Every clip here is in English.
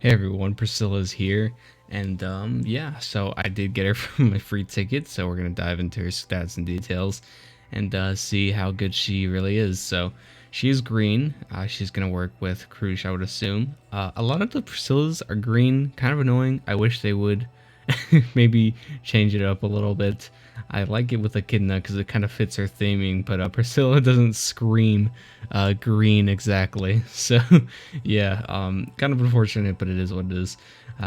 Hey everyone, Priscilla's here, and yeah, so I did get her from my free ticket, so we're gonna dive into her stats and details, and see how good she really is. So she is green. She's gonna work with Krush, I would assume. A lot of the Priscillas are green, kind of annoying. I wish they would maybe change it up a little bit. I like it with Echidna because it kind of fits her theming, but Priscilla doesn't scream green exactly. So yeah, kind of unfortunate, but it is what it is.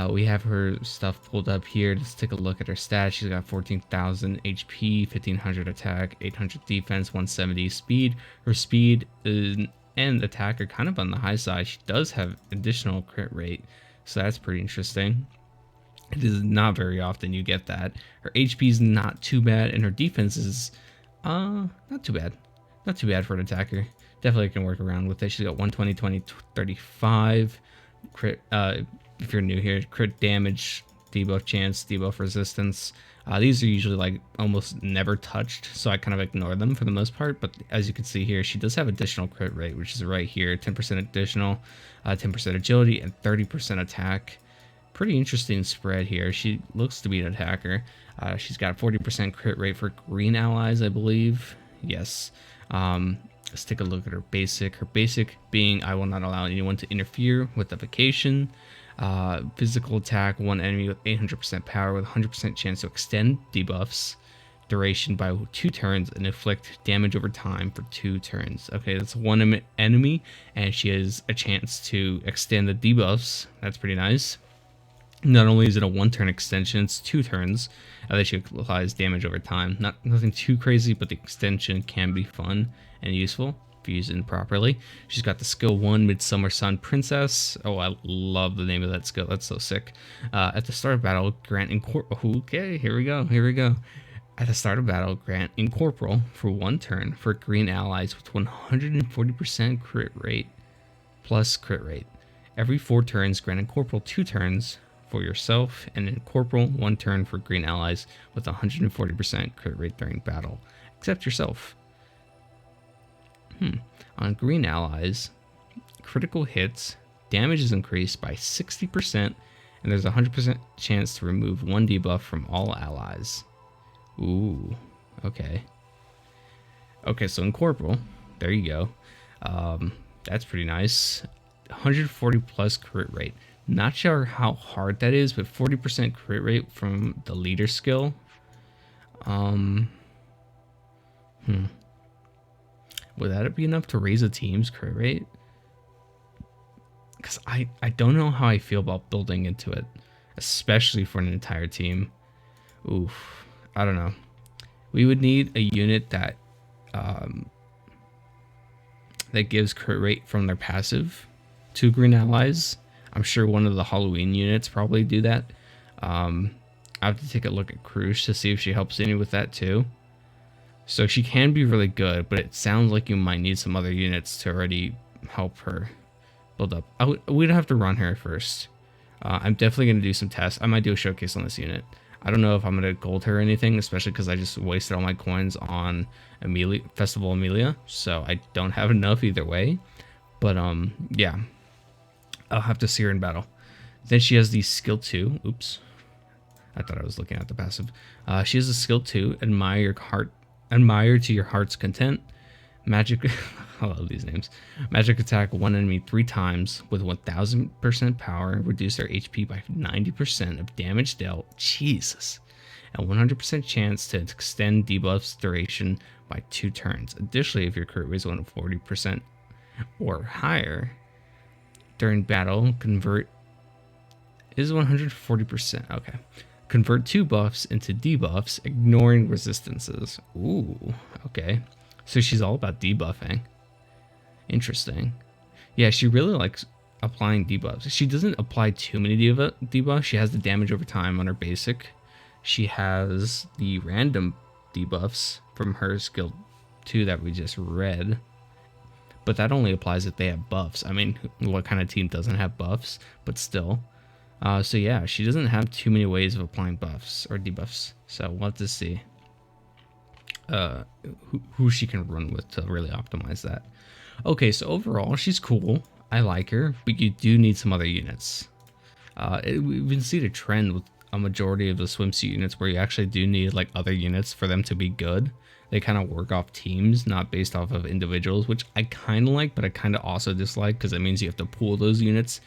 We have her stuff pulled up here. Let's take a look at her stats. She's got 14,000 HP, 1500 attack, 800 defense, 170 speed. Her speed and attack are kind of on the high side. She does have additional crit rate, so that's pretty interesting. It is not very often you get that. Her HP is not too bad, and her defense is not too bad. Not too bad for an attacker. Definitely can work around with it. She's got 120, 20, 35 crit. If you're new here, crit damage, debuff chance, debuff resistance. These are usually like almost never touched, so I kind of ignore them for the most part. But as you can see here, she does have additional crit rate, which is right here, 10% additional, 10% agility, and 30% attack. Pretty interesting spread here. She looks to be an attacker. She's got 40% crit rate for green allies, I believe. Yes. Let's take a look at her basic. Her basic being, I will not allow anyone to interfere with the vacation. Physical attack, one enemy with 800% power with 100% chance to extend debuffs duration by 2 turns and inflict damage over time for 2 turns. Okay, that's one enemy, and she has a chance to extend the debuffs. That's pretty nice. Not only is it a 1-turn extension, it's 2 turns that she applies damage over time. Nothing too crazy, but the extension can be fun and useful if you use it properly. She's got the skill 1, Midsummer Sun Princess. Oh, I love the name of that skill. That's so sick. At the start of battle, grant okay, here we go. At the start of battle, grant Incorporeal for 1 turn for green allies with 140% crit rate plus crit rate. Every 4 turns, grant Incorporeal 2 turns for yourself, and Incorporeal 1 turn for green allies with 140% crit rate during battle, except yourself. On green allies, critical hits, damage is increased by 60%, and there's a 100% chance to remove 1 debuff from all allies. Ooh, okay. Okay, so Incorporeal, there you go. That's pretty nice. 140 plus crit rate. Not sure how hard that is, but 40% crit rate from the leader skill. Would that be enough to raise a team's crit rate? Because I don't know how I feel about building into it, especially for an entire team. Oof, I don't know. We would need a unit that that gives crit rate from their passive to green allies. I'm sure one of the Halloween units probably do that. I have to take a look at Krush to see if she helps any with that too. So she can be really good, but it sounds like you might need some other units to already help her build up. We'd have to run her first. I'm definitely going to do some tests. I might do a showcase on this unit. I don't know if I'm going to gold her or anything, especially because I just wasted all my coins on Festival Amelia. So I don't have enough either way. But yeah. I'll have to see her in battle. Then she has the skill 2. Oops. I thought I was looking at the passive. She has a skill 2. Admire to your heart's content. Magic. I love these names. Magic attack 1 enemy 3 times with 1000% power. Reduce their HP by 90% of damage dealt. Jesus. And 100% chance to extend debuffs duration by 2 turns. Additionally, if your crit rate is 140% or higher, during battle, convert is 140%. Okay. Convert 2 buffs into debuffs, ignoring resistances. Ooh, okay. So she's all about debuffing. Interesting. Yeah, she really likes applying debuffs. She doesn't apply too many debuffs. She has the damage over time on her basic. She has the random debuffs from her skill 2 that we just read. But that only applies if they have buffs. I mean, what kind of team doesn't have buffs? But still. So yeah, she doesn't have too many ways of applying buffs or debuffs. So we'll have to see who she can run with to really optimize that. Okay, so overall, she's cool. I like her, but you do need some other units. We've been seeing a trend with a majority of the swimsuit units where you actually do need like other units for them to be good. They kind of work off teams, not based off of individuals, which I kind of like, but I kind of also dislike because it means you have to pool those units.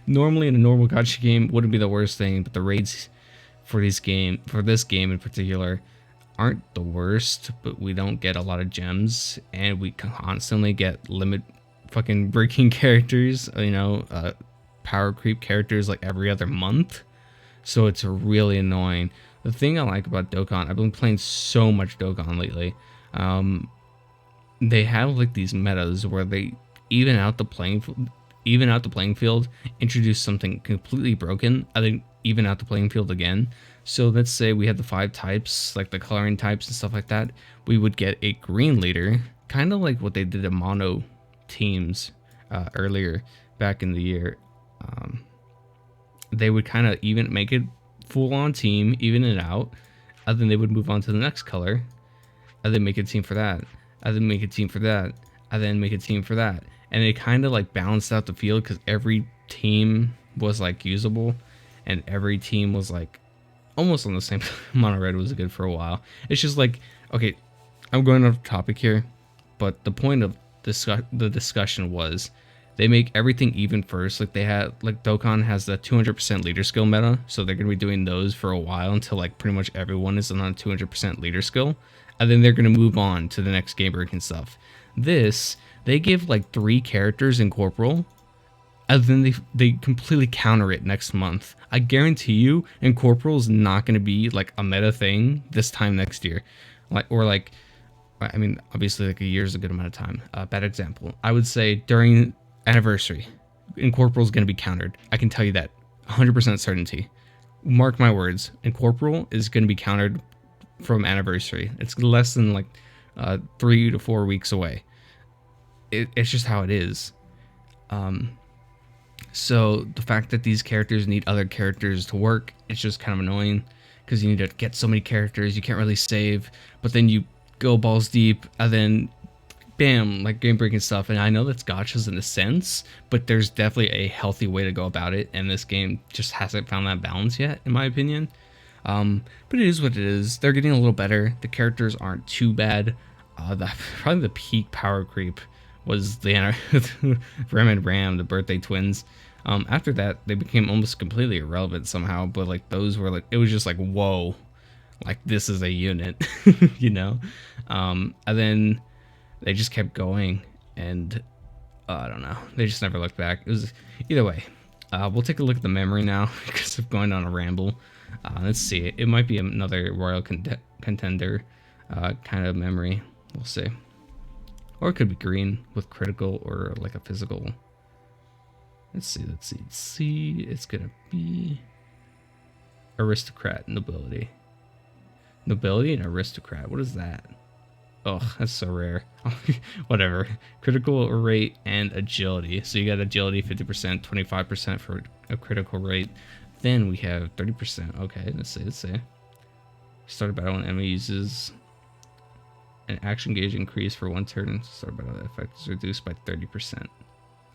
Normally in a normal gacha game wouldn't be the worst thing, but the raids for this game in particular aren't the worst, but we don't get a lot of gems and we constantly get limit fucking breaking characters, power creep characters like every other month. So it's really annoying. The thing I like about Dokkan, I've been playing so much Dokkan lately. They have like these metas where they even out the playing field, introduce something completely broken, and then even out the playing field again. So let's say we had the 5 types, like the coloring types and stuff like that. We would get a green leader, kind of like what they did in mono teams earlier back in the year. They would kind of even make it full-on team, even it out, and then they would move on to the next color, and then make a team for that, and then make a team for that, and then make a team for that. And it kind of like balanced out the field because every team was like usable, and every team was like almost on the same. Mono red was good for a while. It's just like, okay, I'm going off topic here, but the point of the discussion was they make everything even first. Like they had, like Dokkan has the 200% leader skill meta, so they're gonna be doing those for a while until like pretty much everyone is on 200% leader skill, and then they're gonna move on to the next game breaking stuff. This, they give like 3 characters in Corporal, and then they completely counter it next month. I guarantee you, and Corporal is not gonna be like a meta thing this time next year, I mean, obviously like a year is a good amount of time. Bad example. I would say during Anniversary, Incorporal is going to be countered. I can tell you that 100% certainty. Mark my words. Incorporal is going to be countered from Anniversary. It's less than like 3 to 4 weeks away. It's just how it is. So the fact that these characters need other characters to work, it's just kind of annoying because you need to get so many characters. You can't really save, but then you go balls deep and then bam, like game breaking stuff. And I know that's gachas in a sense, but there's definitely a healthy way to go about it, and this game just hasn't found that balance yet, in my opinion. But it is what it is. They're getting a little better. The characters aren't too bad. Probably the peak power creep was the Rem and Ram, the birthday twins. After that, they became almost completely irrelevant somehow, but like those were like, it was just like, whoa, like this is a unit, and then they just kept going, and I don't know. They just never looked back. It was either way. We'll take a look at the memory now because of going on a ramble. Let's see. It might be another royal contender kind of memory. We'll see. Or it could be green with critical or like a physical. Let's see. It's gonna be aristocrat, nobility. Nobility and aristocrat. What is that? Oh, that's so rare. Whatever. Critical rate and agility. So you got agility 50%, 25% for a critical rate. Then we have 30%. Okay, let's see. Start a battle and enemy uses an action gauge increase for 1 turn. Start a battle, that effect is reduced by 30%.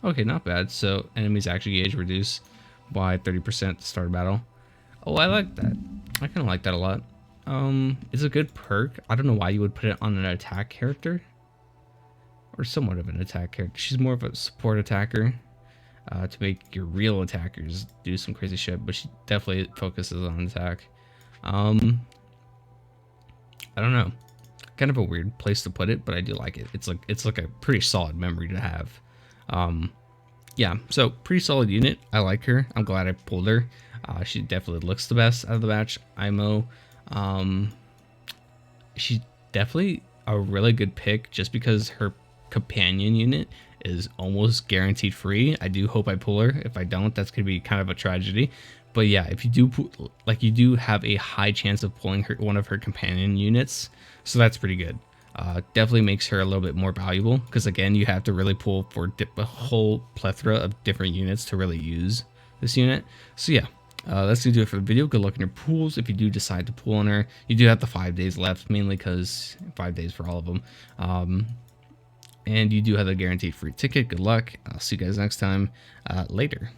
Okay, not bad. So enemies action gauge reduced by 30% to start a battle. Oh, I like that. I kind of like that a lot. It's a good perk. I don't know why you would put it on an attack character, or somewhat of an attack character. She's more of a support attacker to make your real attackers do some crazy shit, but she definitely focuses on attack. I don't know, kind of a weird place to put it, but I do like it. It's like a pretty solid memory to have. Yeah, so pretty solid unit. I like her. I'm glad I pulled her. She definitely looks the best out of the batch. IMO. She's definitely a really good pick just because her companion unit is almost guaranteed free. I do hope I pull her. If I don't, that's gonna be kind of a tragedy. But yeah, if you do, you do have a high chance of pulling her one of her companion units, so that's pretty good. Definitely makes her a little bit more valuable because again, you have to really pull for a whole plethora of different units to really use this unit. So yeah. That's gonna do it for the video. Good luck in your pools. If you do decide to pool on her, you do have the 5 days left, mainly because 5 days for all of them. And you do have a guaranteed free ticket. Good luck. I'll see you guys next time. Later.